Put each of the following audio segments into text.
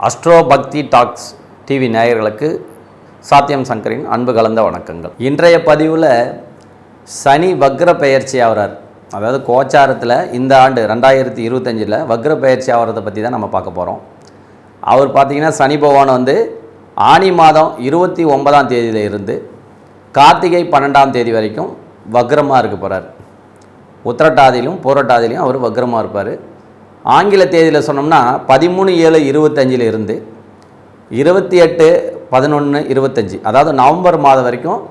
Astro பக்தி tax TV நேயர்களுக்கு சாத்தியம் சங்கரின் அன்பு கலந்த வணக்கங்கள். இன்றைய பதிவில் சனி வக்ர பெயர்ச்சி ஆகிறார். அதாவது கோச்சாரத்தில் இந்த ஆண்டு 2025 வக்ர பெயர்ச்சி ஆகிறத பற்றி தான் நம்ம பார்க்க போகிறோம். அவர் பார்த்திங்கன்னா சனி பகவான் வந்து ஆனி மாதம் 29ஆம் தேதியில் இருந்து கார்த்திகை 12ஆம் தேதி வரைக்கும் வக்ரமாக இருக்க போகிறார். உத்திரட்டாதியிலும் பூரட்டாதியிலும் அவர் வக்ரமாக இருப்பார். ஆங்கில தேதியில் சொன்னோம்னா 13/7/25 இருந்து 28/11/25, அதாவது நவம்பர் மாதம் வரைக்கும்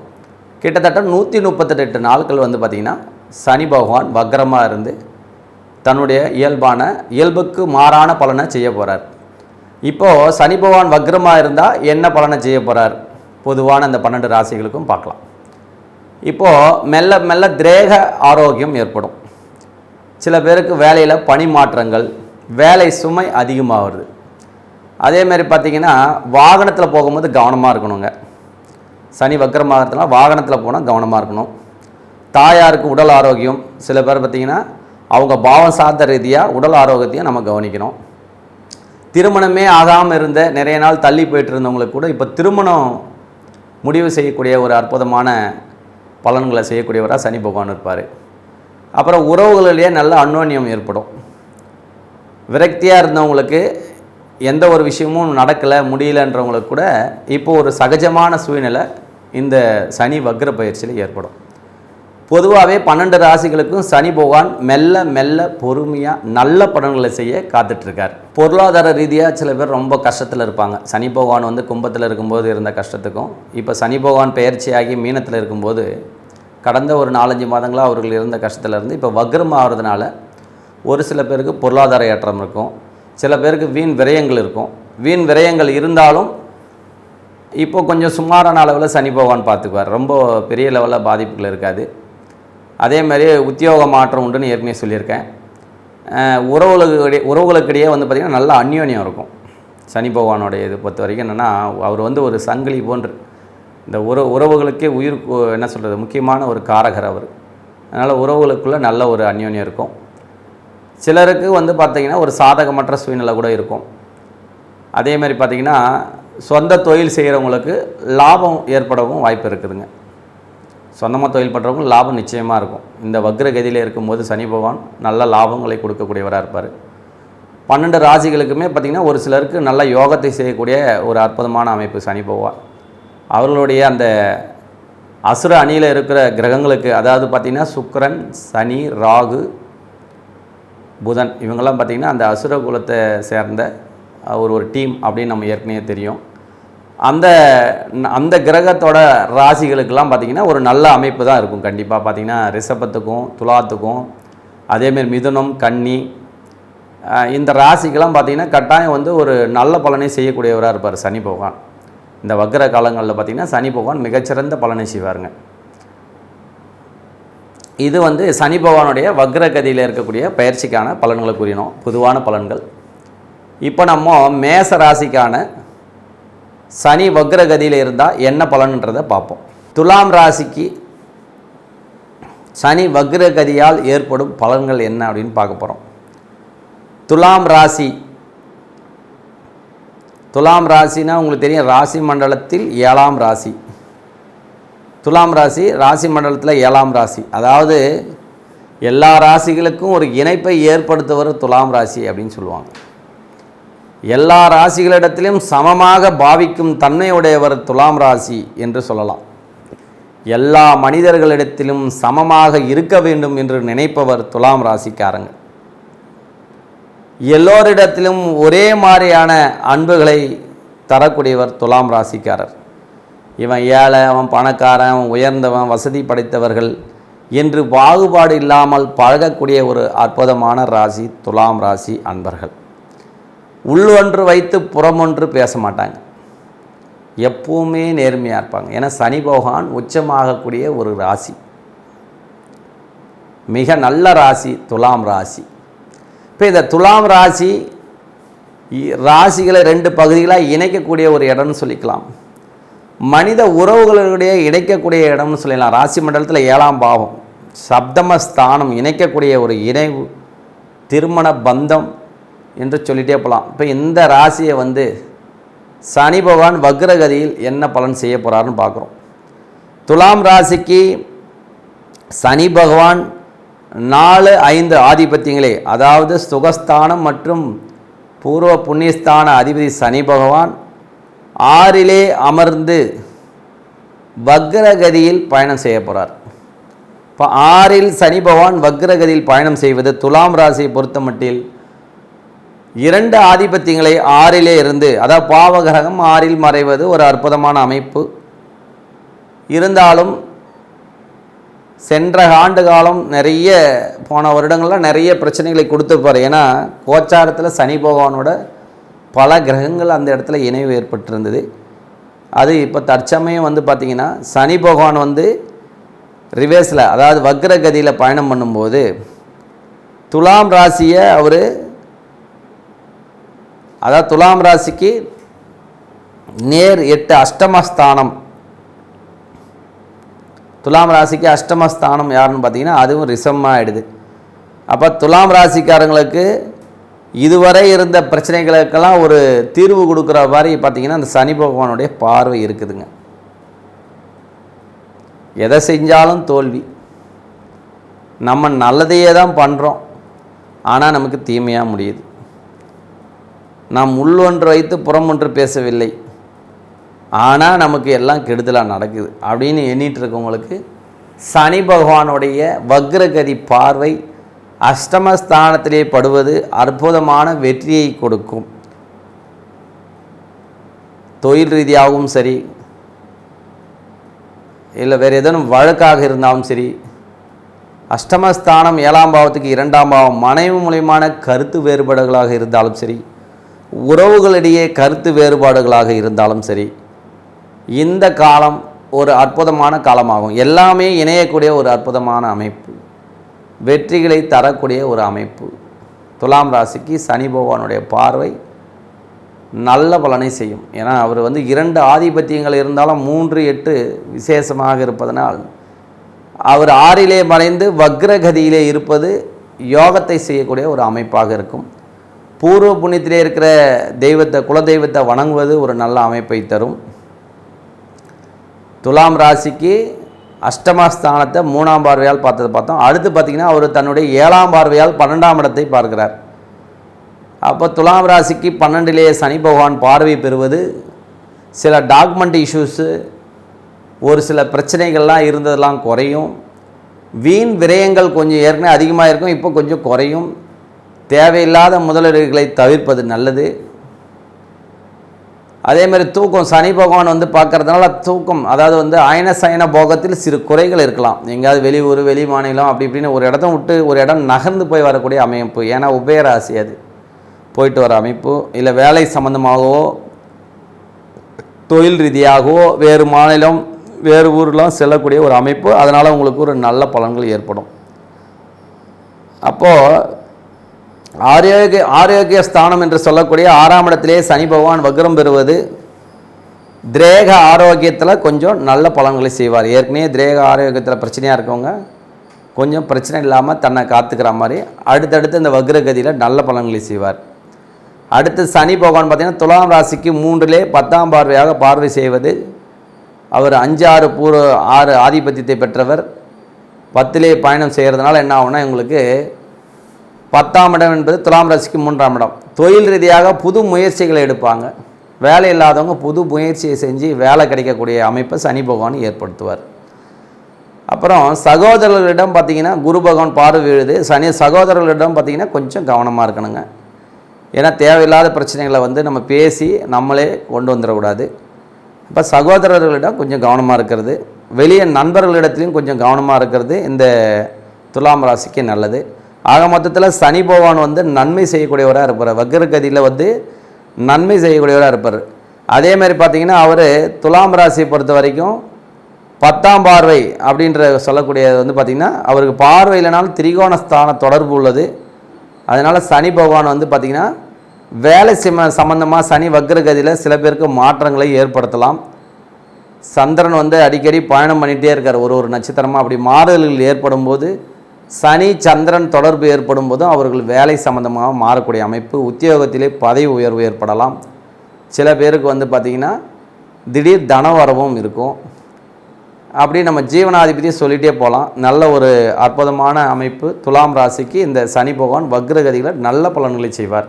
கிட்டத்தட்ட 138 நாட்கள் வந்து பார்த்திங்கன்னா சனி பகவான் வக்ரமாக இருந்து தன்னுடைய இயல்புக்கு மாறான பலனை செய்ய போகிறார். இப்போது சனி பகவான் வக்ரமாக இருந்தால் என்ன பலனை செய்ய போகிறார் பொதுவான அந்த 12 ராசிகளுக்கும் பார்க்கலாம். இப்போது மெல்ல மெல்ல திரேக ஆரோக்கியம் ஏற்படும். சில பேருக்கு வேலையில் பணி மாற்றங்கள், வேலை சுமை அதிகமாகுது. அதேமாதிரி பார்த்திங்கன்னா வாகனத்தில் போகும்போது கவனமாக இருக்கணுங்க. சனி வக்ரமாகறதுனால வாகனத்தில் போனால் கவனமாக இருக்கணும். தாயாருக்கு உடல் ஆரோக்கியம், சில பேர் பார்த்திங்கன்னா அவங்க பாவம் சார்ந்த ரீதியாக உடல் ஆரோக்கியத்தையும் நம்ம கவனிக்கணும். திருமணமே ஆகாமல் இருந்த நிறைய நாள் தள்ளி போயிட்டு இருந்தவங்களுக்கு கூட இப்போ திருமணம் முடிவு செய்யக்கூடிய ஒரு அற்புதமான பலன்களை செய்யக்கூடியவராக சனி பகவான் இருப்பார். அப்புறம் உறவுகளிலேயே நல்ல அந்யோன்யம் ஏற்படும். விரக்தியாக இருந்தவங்களுக்கு எந்த ஒரு விஷயமும் நடக்கலை முடியலன்றவங்களுக்கு கூட இப்போது ஒரு சகஜமான சூழ்நிலை இந்த சனி வக்ர பயிற்சியில் ஏற்படும். பொதுவாகவே 12 ராசிகளுக்கும் சனி பகவான் மெல்ல மெல்ல பொறுமையாக நல்ல பலன்களை செய்ய காத்துட்ருக்கார். பொருளாதார ரீதியாக சில பேர் ரொம்ப கஷ்டத்தில் இருப்பாங்க. சனி பகவான் வந்து கும்பத்தில் இருக்கும்போது இருந்த கஷ்டத்துக்கும் இப்போ சனி பகவான் பயிற்சியாகி மீனத்தில் இருக்கும்போது கடந்த ஒரு 4-5 மாதங்களாக அவர்கள் இருந்த கஷ்டத்திலேருந்து இப்போ வக்ரம் ஆகிறதுனால ஒரு சில பேருக்கு பொருளாதார ஏற்றம் இருக்கும், சில பேருக்கு வீண் விரயங்கள் இருக்கும். வீண் விரயங்கள் இருந்தாலும் இப்போ கொஞ்சம் சுமாரான அளவில் சனி பகவான் பார்த்துக்குவார். ரொம்ப பெரிய லெவலில் பாதிப்புகள் இருக்காது. அதே மாதிரி உத்தியோக மாற்றம் உண்டுன்னு ஏற்கனவே சொல்லியிருக்கேன். உறவுகளுக்கிடையே வந்து பார்த்திங்கன்னா நல்ல அந்யோன்யம் இருக்கும். சனி பகவானுடைய இது பொறுத்த வரைக்கும் என்னென்னா அவர் வந்து ஒரு சங்கிலி போன்று இந்த உறவுகளுக்கே உயிர் என்ன சொல்கிறது முக்கியமான ஒரு காரகர் அவர். அதனால் உறவுகளுக்குள்ளே நல்ல ஒரு அந்யோன்யம் இருக்கும். சிலருக்கு வந்து பார்த்திங்கன்னா ஒரு சாதகமற்ற சூழ்நிலை கூட இருக்கும். அதேமாதிரி பார்த்திங்கன்னா சொந்த தொழில் செய்கிறவங்களுக்கு லாபம் ஏற்படவும் வாய்ப்பு இருக்குதுங்க. சொந்தமாக தொழில் பண்ணுறவங்க லாபம் நிச்சயமாக இருக்கும். இந்த வக்ரகதியில் இருக்கும்போது சனி பகவான் நல்ல லாபங்களை கொடுக்கக்கூடியவராக இருப்பார். 12 ராசிகளுக்குமே பார்த்திங்கன்னா ஒரு சிலருக்கு நல்ல யோகத்தை செய்யக்கூடிய ஒரு அற்புதமான அமைப்பு சனி பகவான். அவர்களுடைய அந்த அசுர அணியில் இருக்கிற கிரகங்களுக்கு, அதாவது பார்த்திங்கன்னா சுக்கிரன், சனி, ராகு, புதன், இவங்கெல்லாம் பார்த்திங்கன்னா அந்த அசுர குலத்தை சேர்ந்த ஒரு டீம் அப்படின்னு நம்ம ஏற்கனவே தெரியும். அந்த கிரகத்தோட ராசிகளுக்கெல்லாம் பார்த்திங்கன்னா ஒரு நல்ல அமைப்பு தான் இருக்கும். கண்டிப்பாக பார்த்திங்கன்னா ரிஷபத்துக்கும் துலாத்துக்கும் அதேமாரி மிதுனம், கன்னி, இந்த ராசிக்கெல்லாம் பார்த்திங்கன்னா கட்டாயம் வந்து ஒரு நல்ல பலனை செய்யக்கூடியவராக இருப்பார் சனி பகவான். இந்த வக்ர காலங்களில் பார்த்திங்கன்னா சனி பகவான் மிகச்சிறந்த பலனை செய்வாருங்க. இது வந்து சனி பகவானுடைய வக்ரகதியில் இருக்கக்கூடிய பயிற்சிக்கான பலன்களை கூறினோம், பொதுவான பலன்கள். இப்போ நம்ம மேச ராசிக்கான சனி வக்ரகதியில் இருந்தால் என்ன பலன்ன்றதை பார்ப்போம். துலாம் ராசிக்கு சனி வக்ரகதியால் ஏற்படும் பலன்கள் என்ன அப்படின்னு பார்க்க போகிறோம். துலாம் ராசினா உங்களுக்கு தெரியும், ராசி மண்டலத்தில் 7ஆம் ராசி. துலாம் ராசி ராசி மண்டலத்தில் 7ஆம் ராசி. அதாவது எல்லா ராசிகளுக்கும் ஒரு இணைப்பை ஏற்படுத்துவர் துலாம் ராசி அப்படின்னு சொல்லுவாங்க. எல்லா ராசிகளிடத்திலும் சமமாக பாவிக்கும் தன்மையுடையவர் துலாம் ராசி என்று சொல்லலாம். எல்லா மனிதர்களிடத்திலும் சமமாக இருக்க வேண்டும் என்று நினைப்பவர் துலாம் ராசிக்காரங்க. எல்லோரிடத்திலும் ஒரே மாதிரியான அன்புகளை தரக்கூடியவர் துலாம் ராசிக்காரர். இவன் ஏழை, அவன் பணக்காரன், அவன் உயர்ந்தவன், வசதி படைத்தவர்கள் என்று பாகுபாடு இல்லாமல் பழகக்கூடிய ஒரு அற்புதமான ராசி துலாம் ராசி அன்பர்கள். உள்ளொன்று வைத்து புறமொன்று பேச மாட்டாங்க, எப்பவுமே நேர்மையாக இருப்பாங்க. ஏன்னா சனி பகவான் உச்சமாகக்கூடிய ஒரு ராசி, மிக நல்ல ராசி துலாம் ராசி. இப்போ இந்த துலாம் ராசி ராசிகளை 2 பகுதிகளாக இணைக்கக்கூடிய ஒரு இடம்னு சொல்லிக்கலாம். மனித உறவுகளுடைய இணைக்கக்கூடிய இடம்னு சொல்லலாம். ராசி மண்டலத்தில் 7ஆம் பாவம் சப்தமஸ்தானம் இணைக்கக்கூடிய ஒரு இணைவு, திருமண பந்தம், என்று சொல்லிகிட்டே போகலாம். இப்போ இந்த ராசியை வந்து சனி பகவான் வக்ரகதியில் என்ன பலன் செய்ய போகிறாருன்னு பார்க்குறோம். துலாம் ராசிக்கு சனி பகவான் 4, 5 ஆதிபத்தியங்களே, அதாவது சுகஸ்தானம் மற்றும் பூர்வ புண்ணியஸ்தான அதிபதி சனி பகவான் 6லே அமர்ந்து வக்ரகதியில் பயணம் செய்ய போகிறார். இப்போ 6ல் சனி பகவான் வக்ரகதியில் பயணம் செய்வது துலாம் ராசியை பொறுத்த மட்டில் 2 ஆதிபத்தியங்களை 6லே இருந்து, அதாவது பாவகிரகம் 6ல் மறைவது ஒரு அற்புதமான அமைப்பு. இருந்தாலும் சென்ற ஆண்டு காலம் நிறைய போன வருடங்கள்லாம் நிறைய பிரச்சனைகளை கொடுத்துருப்பார். ஏன்னா கோச்சாரத்தில் சனி பகவானோட பல கிரகங்கள் அந்த இடத்துல இணைவு ஏற்பட்டிருந்தது. அது இப்போ தற்சமயம் வந்து பார்த்திங்கன்னா சனி பகவான் வந்து ரிவேர்ஸில், அதாவது வக்ரகதியில் பயணம் பண்ணும்போது துலாம் ராசியை அவர், அதாவது துலாம் ராசிக்கு நேர் 8 அஷ்டமஸ்தானம், துலாம் ராசிக்கு அஷ்டமஸ்தானம் யாருன்னு பார்த்தீங்கன்னா அதுவும் ரிஷபமாக ஆகிடுது. அப்போ துலாம் ராசிக்காரங்களுக்கு இதுவரை இருந்த பிரச்சனைகளுக்கெல்லாம் ஒரு தீர்வு கொடுக்குற மாதிரி பார்த்திங்கன்னா அந்த சனி பகவானுடைய பார்வை இருக்குதுங்க. எதை செஞ்சாலும் தோல்வி. நம்ம நல்லதையே தான் பண்ணுறோம், ஆனால் நமக்கு தீமையாக முடியுது. நாம் உள்ளொன்று வைத்து புறம் ஒன்று பேசவில்லை, ஆனால் நமக்கு எல்லாம் கெடுதலாக நடக்குது அப்படின்னு எண்ணிட்டு இருக்கவங்களுக்கு சனி பகவானுடைய வக்ரகதி பார்வை அஷ்டமஸ்தானத்திலே படுவது அற்புதமான வெற்றியை கொடுக்கும். தொழில் ரீதியாகவும் சரி, இல்லை வேறு ஏதேனும் வழக்காக இருந்தாலும் சரி, அஷ்டமஸ்தானம் 7ஆம் பாவத்துக்கு 2ஆம் பாவம் மனைவி மூலியமான கருத்து வேறுபாடுகளாக இருந்தாலும் சரி, உறவுகளிடையே கருத்து வேறுபாடுகளாக இருந்தாலும் சரி, இந்த காலம் ஒரு அற்புதமான காலமாகும். எல்லாமே இணையக்கூடிய ஒரு அற்புதமான அமைப்பு, வெற்றிகளை தரக்கூடிய ஒரு அமைப்பு. துலாம் ராசிக்கு சனி பகவானுடைய பார்வை நல்ல பலனை செய்யும். ஏன்னா அவர் வந்து 2 ஆதிபத்தியங்கள் இருந்தாலும் 3, 8 விசேஷமாக இருப்பதனால் அவர் 6லே மறைந்து வக்ரகதியிலே இருப்பது யோகத்தை செய்யக்கூடிய ஒரு அமைப்பாக இருக்கும். பூர்வ புண்ணியத்திலே இருக்கிற தெய்வத்தை, குலதெய்வத்தை வணங்குவது ஒரு நல்ல அமைப்பை தரும். துலாம் ராசிக்கு அஷ்டமஸ்தானத்தை 3ஆம் பார்வையால் பார்த்தோம். அடுத்து பார்த்திங்கன்னா அவர் தன்னுடைய 7ஆம் பார்வையால் 12ஆம் இடத்தை பார்க்கிறார். அப்போ துலாம் ராசிக்கு 12லே சனி பகவான் பார்வை பெறுவது சில டாக்குமெண்ட் இஷ்யூஸு, ஒரு சில பிரச்சனைகள்லாம் இருந்ததெல்லாம் குறையும். வீண் விரயங்கள் கொஞ்சம் ஏற்கனவே அதிகமாக இருக்கும், இப்போ கொஞ்சம் குறையும். தேவையில்லாத முதலீடுகளை தவிர்ப்பது நல்லது. அதேமாதிரி தூக்கம், சனி பகவான் வந்து பார்க்கறதுனால தூக்கம், அதாவது வந்து அயன சயன போகத்தில் சிறு குறைகள் இருக்கலாம். எங்கேயாவது வெளியூர், வெளி மாநிலம் அப்படி இப்படின்னு ஒரு இடத்த விட்டு ஒரு இடம் நகர்ந்து போய் வரக்கூடிய அமைப்பு. ஏன்னா உபயராசி அது போயிட்டு வர அமைப்பு. இல்லை வேலை சம்பந்தமாகவோ தொழில் ரீதியாகவோ வேறு மாநிலம் வேறு ஊரெலாம் செல்லக்கூடிய ஒரு அமைப்பு. அதனால் உங்களுக்கு ஒரு நல்ல பலன்கள் ஏற்படும். அப்போது ஆரோக்கிய ஸ்தானம் என்று சொல்லக்கூடிய 6ஆம் இடத்திலே சனி பகவான் வக்ரம் பெறுவது திரேக ஆரோக்கியத்தில் கொஞ்சம் நல்ல பலன்களை செய்வார். ஏற்கனவே திரேக ஆரோக்கியத்தில் பிரச்சனையாக இருக்கவங்க கொஞ்சம் பிரச்சனை இல்லாமல் தன்னை காத்துக்கிற மாதிரி அடுத்தடுத்து இந்த வக்ரகதியில் நல்ல பலன்களை செய்வார். அடுத்து சனி பகவான் பார்த்திங்கன்னா துலாம் ராசிக்கு 3லே 10ஆம் பார்வையாக பார்வை செய்வது, அவர் 5, 6 பூர்வ 6 ஆதிபத்தியத்தை பெற்றவர். 10லே பயணம் செய்கிறதுனால என்ன ஆகும்னா உங்களுக்கு 10ஆம் இடம் என்பது துலாம் ராசிக்கு 3ஆம் இடம். தொழில் ரீதியாக புது முயற்சிகளை எடுப்பாங்க. வேலை இல்லாதவங்க புது முயற்சியை செஞ்சு வேலை கிடைக்கக்கூடிய அமைப்பை சனி பகவான் ஏற்படுத்துவார். அப்புறம் சகோதரர்களிடம் பார்த்திங்கன்னா குரு பகவான் பார்வை விழுது. சகோதரர்களிடம் பார்த்திங்கன்னா கொஞ்சம் கவனமாக இருக்கணுங்க. ஏன்னா தேவையில்லாத பிரச்சனைகளை வந்து நம்ம பேசி நம்மளே கொண்டு வந்துடக்கூடாது. இப்போ சகோதரர்களிடம் கொஞ்சம் கவனமாக இருக்கிறது, வெளியே நண்பர்களிடத்துலையும் கொஞ்சம் கவனமாக இருக்கிறது இந்த துலாம் ராசிக்கு நல்லது. ஆக மொத்தத்தில் சனி பகவான் வந்து நன்மை செய்யக்கூடியவராக இருப்பார். வக்ரகதியில் வந்து நன்மை செய்யக்கூடியவராக இருப்பார். அதேமாதிரி பார்த்திங்கன்னா அவர் துலாம் ராசியை பொறுத்த வரைக்கும் 10ஆம் பார்வை அப்படின்ற சொல்லக்கூடியது வந்து பார்த்திங்கன்னா அவருக்கு பார்வை இல்லைனாலும் திரிகோணஸ்தான தொடர்பு உள்ளது. அதனால் சனி பகவான் வந்து பார்த்திங்கன்னா வேலை சம்பந்தமாக சனி வக்ரகதியில் சில பேருக்கு மாற்றங்களை ஏற்படுத்தலாம். சந்திரன் வந்து அடிக்கடி பயணம் பண்ணிகிட்டே இருக்கார் ஒரு நட்சத்திரமாக. அப்படி மாறுதல்கள் ஏற்படும் போது சனி சந்திரன் தொடர்பு ஏற்படும் போதும் அவர்கள் வேலை சம்பந்தமாக மாறக்கூடிய அமைப்பு, உத்தியோகத்திலே பதவி உயர்வு ஏற்படலாம். சில பேருக்கு வந்து பார்த்திங்கன்னா திடீர் தனவரவும் இருக்கும். அப்படி நம்ம ஜீவனாதிபதியை சொல்லிகிட்டே போகலாம். நல்ல ஒரு அற்புதமான அமைப்பு. துலாம் ராசிக்கு இந்த சனி பகவான் வக்ரகதியில் நல்ல பலன்களை செய்வார்.